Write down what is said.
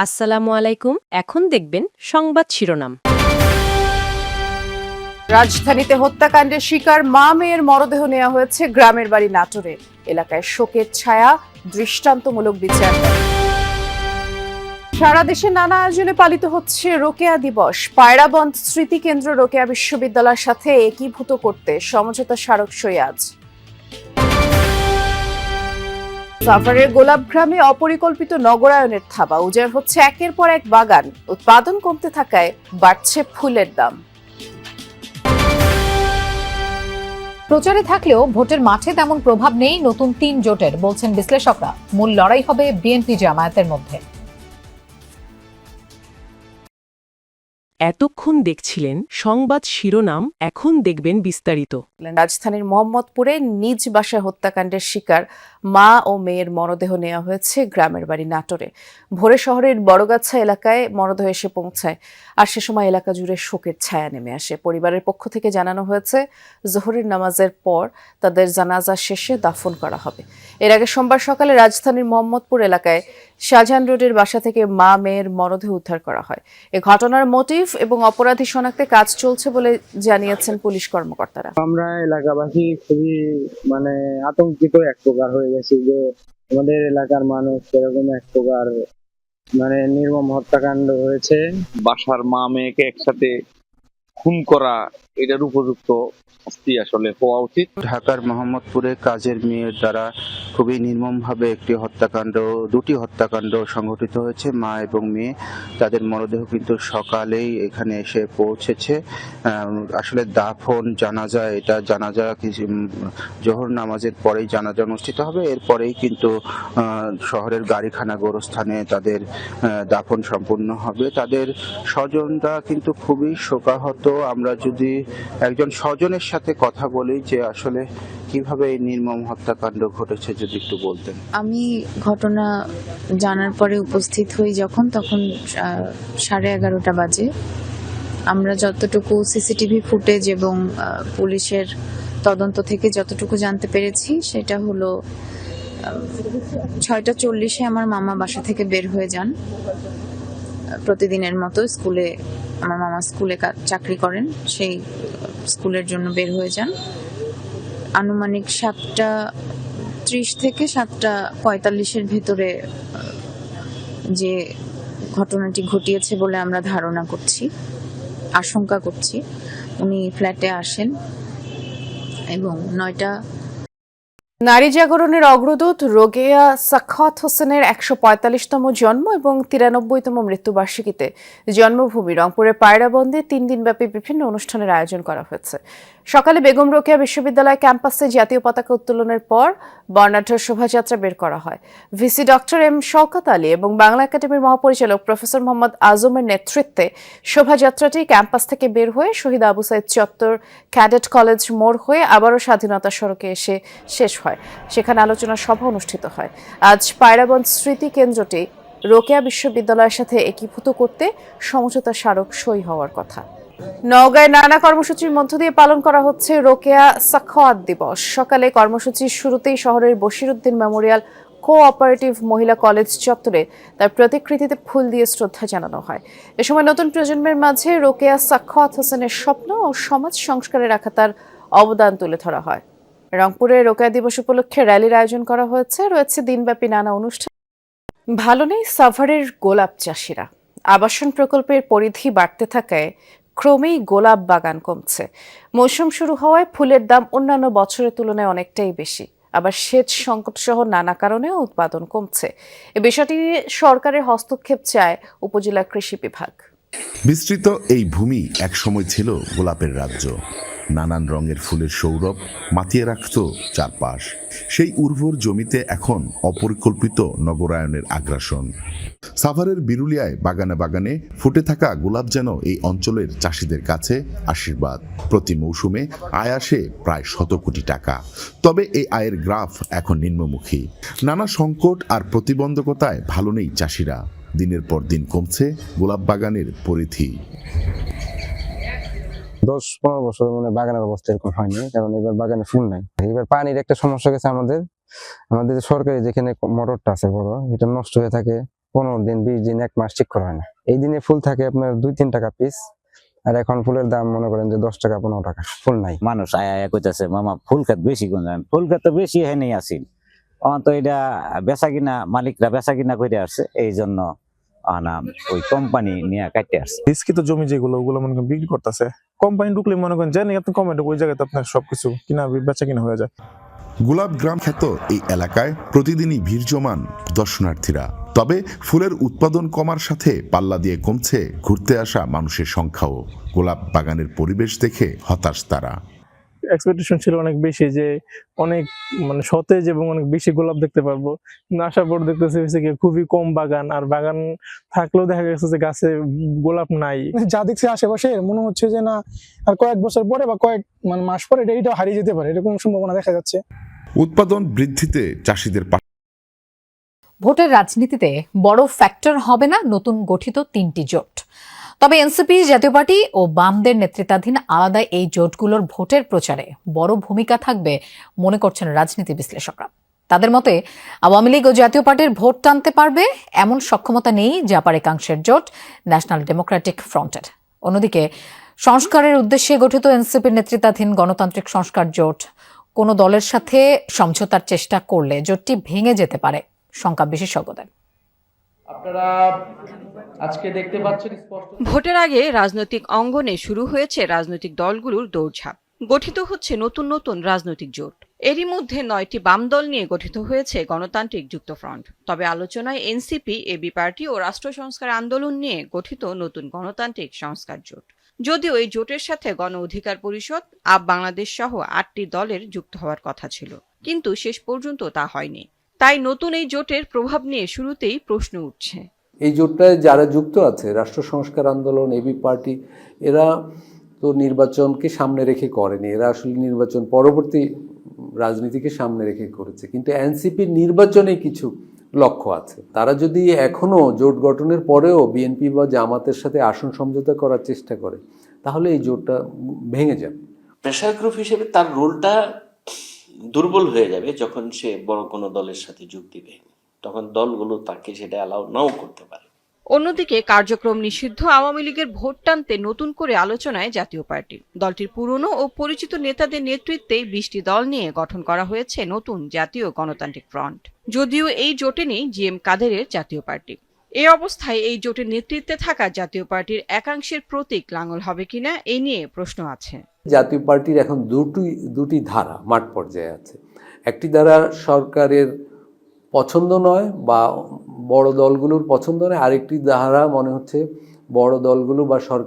আসসালামু আলাইকুম। এখন দেখবেন সংবাদ শিরোনাম। রাজধানীতে হত্যাকাণ্ডের শিকার মা মেয়ের মরদেহ নেওয়া হয়েছে গ্রামের বাড়ি নাটোরে। এলাকায় শোকের ছায়া, দৃষ্টান্তমূলক বিচার। সারা দেশে নানা আয়োজনে পালিত হচ্ছে রোকেয়া দিবস। পায়রাবন্ধ স্মৃতিকেন্দ্র রোকেয়া বিশ্ববিদ্যালয়ের সাথে একীভূত করতে সমঝোতা স্মারক সই আজ। সাভারের গোলাপগ্রামে অপরিকল্পিত নগরায়নের থাবা। উজাড় হচ্ছে একের পর এক বাগান। উৎপাদন কমতে থাকায় বাড়ছে ফুলের দাম। প্রচারে থাকলেও ভোটের মাঠে তেমন প্রভাব নেই নতুন ৩ জোটের, বলছেন বিশ্লেষকরা। মূল লড়াই হবে বিএনপি জামায়াতের মধ্যে। এতক্ষণ দেখছিলেন সংবাদ শিরোনাম, এখন দেখবেন বিস্তারিত। রাজধানীর মোহাম্মদপুরে নিজ বাসায় হত্যাকাণ্ডের শিকার মা ও মেয়ের মরদেহ নেওয়া হয়েছে গ্রামের বাড়ি নাটোরে। ভোরে শহরের বড়গাছা এলাকায় মরদেহ এসে পৌঁছায়, আর সে সময় এলাকা জুড়ে শোকের ছায়া নেমে আসে। পরিবারের পক্ষ থেকে জানানো হয়েছে জোহরের নামাজের পর তাদের জানাজা শেষে দাফন করা হবে। এর আগে সোমবার সকালে রাজধানীর মোহাম্মদপুর এলাকায় শাহজাহান রোডের বাসা থেকে মা মেয়ের মরদেহ উদ্ধার করা হয়। এ ঘটনার মোটিভ এবং অপরাধী শনাক্তে কাজ চলছে বলে জানিয়েছেন পুলিশ কর্মকর্তারা। আমরা এলাকাবাসী খুবই আতঙ্কিত এক প্রকার হয়ে গেছি যে আমাদের এলাকার মানুষ এরকম এক প্রকার নির্মম হত্যাকাণ্ড হয়েছে। বাসার মা মেয়েকে একসাথে খুন করা, এটার উপযুক্ত শাস্তি আসলে হওয়া উচিত। ঢাকার মোহাম্মদপুরে কাজের মেয়ের দ্বারা খুবই নির্মমভাবে একটি হত্যাকাণ্ড, দুটি হত্যাকাণ্ড সংঘটিত হয়েছে। মা এবং মেয়ে, তাদের মরদেহ কিন্তু সকালেই এখানে এসে পৌঁছেছে। আসলে দাফন জানাজা, এটা জানাজা জোহর নামাজের পরেই জানাজা অনুষ্ঠিত হবে। এরপরেই কিন্তু শহরের গাড়িখানা গোরস্থানে তাদের দাফন সম্পূর্ণ হবে। তাদের স্বজনরা কিন্তু খুবই শোকাহত। আমরা যদি একজন স্বজনের সাথে কথা বলি যে আসলে কিভাবে এই নির্মম হত্যাকাণ্ড ঘটেছে, যদি একটু বলতেন। আমি ঘটনা জানার পরে উপস্থিত হই তখন 11:30 বাজে। আমরা যতটুকু সিসিটিভি ফুটেজ এবং পুলিশের তদন্ত থেকে যতটুকু জানতে পেরেছি সেটা হলো 6:40-এ আমার মামা বাসা থেকে বের হয়ে যান। প্রতিদিনের মতো স্কুলে, আমার মামা স্কুলে চাকরি করেন, সেই স্কুলের জন্য বের হয়ে যান। আনুমানিক 7:30 থেকে 7:45-এর ভেতরে যে ঘটনাটি ঘটিয়েছে বলে আমরা ধারণা করছি, আশঙ্কা করছি, উনি ফ্ল্যাটে আসেন এবং 9টা। নারী জাগরণের অগ্রদূত রোকেয়া সাখাওয়াত হোসেনের 145তম জন্ম এবং 93তম মৃত্যুবার্ষিকীতে জন্মভূমি রংপুরের পায়রাবন্দে 3 দিনব্যাপী বিভিন্ন অনুষ্ঠানের আয়োজন করা হয়েছে। সকালে বেগম রোকেয়া বিশ্ববিদ্যালয় ক্যাম্পাসে জাতীয় পতাকা উত্তোলনের পর বর্ণাঢ্য শোভাযাত্রা বের করা হয়। VC doctor M Shawkat Ali এবং বাংলা একাডেমির মহাপরিচালক প্রফেসর মোহাম্মদ আজমের নেতৃত্বে শোভাযাত্রাটি ক্যাম্পাস থেকে বের হয়ে শহীদ আবু সাইদ চত্বর, ক্যাডেট কলেজ মোড় হয়ে আবারও স্বাধীনতা সড়কে এসে শেষ হয়। সেখানে আলোচনা সভা অনুষ্ঠিত হয়। আজ পায়রাবন্ধ স্মৃতি কেন্দ্রটি রোকেয়া বিশ্ববিদ্যালয়ের সাথে একীভূত করতে সমঝোতা স্মারক সই হওয়ার কথা। নওগাঁয় নানা কর্মসূচির মধ্য দিয়ে পালন করা হচ্ছে রোকেয়া সাখাওয়াত দিবস। সকালে কর্মসূচির শুরুতেই শহরের বশিরউদ্দিন মেমোরিয়াল কোঅপারেটিভ মহিলা কলেজ চত্বরে তার প্রতিকৃতিতে ফুল দিয়ে শ্রদ্ধা জানানো হয়। এ সময় নতুন প্রজন্মের মাঝে রোকেয়া সাখাওয়াত হোসেনের স্বপ্ন ও সমাজ সংস্কারে রাখা তার অবদান তুলে ধরা হয়। রংপুরে রোকেয়া দিবস উপলক্ষে র্যালির আয়োজন করা হয়েছে। রয়েছে দিনব্যাপী নানা অনুষ্ঠান। ভালো নেই সাভারের গোলাপ চাষিরা। আবাসন প্রকল্পের পরিধি বাড়তে থাকায় ক্রমেই গোলাপ বাগান কমছে। মৌসুম শুরু হওয়ায় ফুলের দাম অন্যান্য বছরের তুলনায় অনেকটাই বেশি। আবার সেচ সংকট সহ নানা কারণেও উৎপাদন কমছে। এ বিষয়টি নিয়ে সরকারের হস্তক্ষেপ চায় উপজেলা কৃষি বিভাগ। বিস্তৃত এই ভূমি একসময় ছিল গোলাপের রাজ্য। নানান রঙের ফুলের সৌরভ মাতিয়ে রাখত চারপাশ। সেই উর্বর জমিতে এখন অপরিকল্পিত নগরায়নের আগ্রাসন। সাভারের বিরুলিয়ায় বাগানে বাগানে ফুটে থাকা গোলাপ যেন এই অঞ্চলের চাষিদের কাছে আশীর্বাদ। প্রতি মৌসুমে আয় আসে প্রায় 100 কোটি টাকা। তবে এই আয়ের গ্রাফ এখন নিম্নমুখী। নানা সংকট আর প্রতিবন্ধকতায় ভালো নেই চাষিরা। দিনের পর দিন কমছে গোলাপ বাগানের পরিধি। 10-15 বছর বাগানের অবস্থা এরকম হয়নি, কারণ এবার বাগানে ফুল নাই। এবার পানির একটা সমস্যা গেছে আমাদের সরকারি যেখানে মোটরটা আছে বড়, এটা নষ্ট হয়ে থাকে। 15 দিন 20 দিন 1 মাস ঠিক করা হয় না। এই দিনে ফুল থাকে আপনার 2-3 টাকা পিস, আর এখন ফুলের দাম মনে করেন যে 10 টাকা 15 টাকা, ফুল নাই। মানুষ আয়া আয়া কইতাছে মামা ফুল খাত বেশি কোন ফুল খাত তো বেশি হয় নাই আসিল, তো এটা বেচা কিনা মালিকরা বেচা কিনা করে আসছে, এই জন্য ওই কোম্পানি নিয়ে কাটতে আসছে। রিস্কিত জমি যেগুলো ওগুলো মনে করেন বিক্রি করতেছে, কোম্পানি ঢুকলে মনে করেন জানি আপনি কমেন্ট ওই জায়গাতে আপনার সবকিছু কিনা বেচা কিনা হয়ে যায়। গোলাপ গ্রাম খ্যাত এই এলাকায় প্রতিদিনই ভিড় জমান দর্শনার্থীরা। তবে ফুলের উৎপাদন কমার সাথে পাল্লা দিয়ে কমছে ঘুরতে আসা মানুষের সংখ্যাও। গোলাপ বাগানের পরিবেশ দেখে হতাশ তারা। এক্সপেকটেশন ছিল অনেক বেশি যে অনেক মানে সতেজ এবং অনেক বেশি গোলাপ দেখতে পারবো, কিন্তু আসার পর দেখতেছি হচ্ছে কি খুবই কম বাগান, আর বাগান থাকলেও দেখা গেছে যে গাছে গোলাপ নাই। যা দেখছি আশেপাশে মনে হচ্ছে যে না আর কয়েক বছর পরে বা কয়েক মাস পরে এটা হারিয়ে যেতে পারে, এরকম সম্ভাবনা দেখা যাচ্ছে। উৎপাদন বৃদ্ধিতে চাষিদের ভোটের রাজনীতিতে বড় ফ্যাক্টর হবে না নতুন গঠিত 3টি জোট। তবে এনসিপি, জাতীয় পার্টি ও বামদের নেতৃত্বাধীন আলাদা এই জোটগুলোর ভোটের প্রচারে বড় ভূমিকা থাকবে মনে করছেন রাজনীতি বিশ্লেষকরা। তাদের মতে আওয়ামী লীগ ও জাতীয় পার্টির ভোট টানতে পারবে এমন সক্ষমতা নেই জাপার একাংশের জোট ন্যাশনাল ডেমোক্রেটিক ফ্রন্টের। অন্যদিকে সংস্কারের উদ্দেশ্যে গঠিত এনসিপির নেতৃত্বাধীন গণতান্ত্রিক সংস্কার জোট কোনো দলের সাথে সমঝোতার চেষ্টা করলে জোটটি ভেঙে যেতে পারে শঙ্কা বিশেষজ্ঞদের। আপনারা আজকে দেখতে পাচ্ছেন ভোটের আগে রাজনৈতিক অঙ্গনে শুরু হয়েছে রাজনৈতিক দলগুলোর দৌড়ঝাঁপ। গঠিত হচ্ছে নতুন নতুন রাজনৈতিক জোট। এরই মধ্যে 9টি বাম দল নিয়ে গঠিত হয়েছে গণতান্ত্রিক যুক্তফ্রন্ট। তবে আলোচনায় এনসিপি, এবি পার্টি ও রাষ্ট্র সংস্কার আন্দোলন নিয়ে গঠিত নতুন গণতান্ত্রিক সংস্কার জোট। যদিও এই জোটের সাথে গণ অধিকার পরিষদ, আপ বাংলাদেশ সহ 8টি দলের যুক্ত হওয়ার কথা ছিল, কিন্তু শেষ পর্যন্ত তা হয়নি। তাই নতুন এই জোটের প্রভাব নিয়ে শুরুতেই প্রশ্ন উঠছে। এই জোটটায় যারা যুক্ত আছে, রাষ্ট্র সংস্কার আন্দোলন, এবি পার্টি, এরা তো নির্বাচনকে সামনে রেখে করেনি, এরা আসলে নির্বাচন পরবর্তী রাজনীতিকে সামনে রেখে করেছে। কিন্তু এনসিপির নির্বাচনে কিছু লক্ষ্য আছে। তারা যদি এখনো জোট গঠনের পরেও বিএনপি বা জামাতের সাথে আসন সমঝোতা করার চেষ্টা করে, তাহলে এই জোটটা ভেঙে যাবে। প্রেসার গ্রুপ হিসেবে তার রোলটা দুর্বল হয়ে যাবে যখন সে বড় কোনো দলের সাথে যোগ দিবে, তখন দলগুলো তাকে সেটা অ্যালাউ নাও করতে পারে। অন্যদিকে কার্যক্রম নিষিদ্ধ আওয়ামী লীগের ভোট টানতে নতুন করে আলোচনায় জাতীয় পার্টি। দলটির পুরনো ও পরিচিত নেতাদের নেতৃত্বে 20টি দল নিয়ে গঠন করা হয়েছে নতুন জাতীয় গণতান্ত্রিক ফ্রন্ট। যদিও এই জোটে নেই জিএম কাদেরের জাতীয় পার্টি। এই অবস্থায় এই জোটের নেতৃত্বে থাকা জাতীয় পার্টির একাংশের প্রতীক লাঙ্গল হবে কিনা এই নিয়ে প্রশ্ন আছে। জাতীয় পার্টির এখন দুটি ধারা মাঠ পর্যায়ে আছে। একটি ধারা সরকারের পছন্দ নয় বা বড় দলগুলোর পছন্দ নয়, আরেকটি ধারা মনে হচ্ছে বড় দলগুলো বা সরকার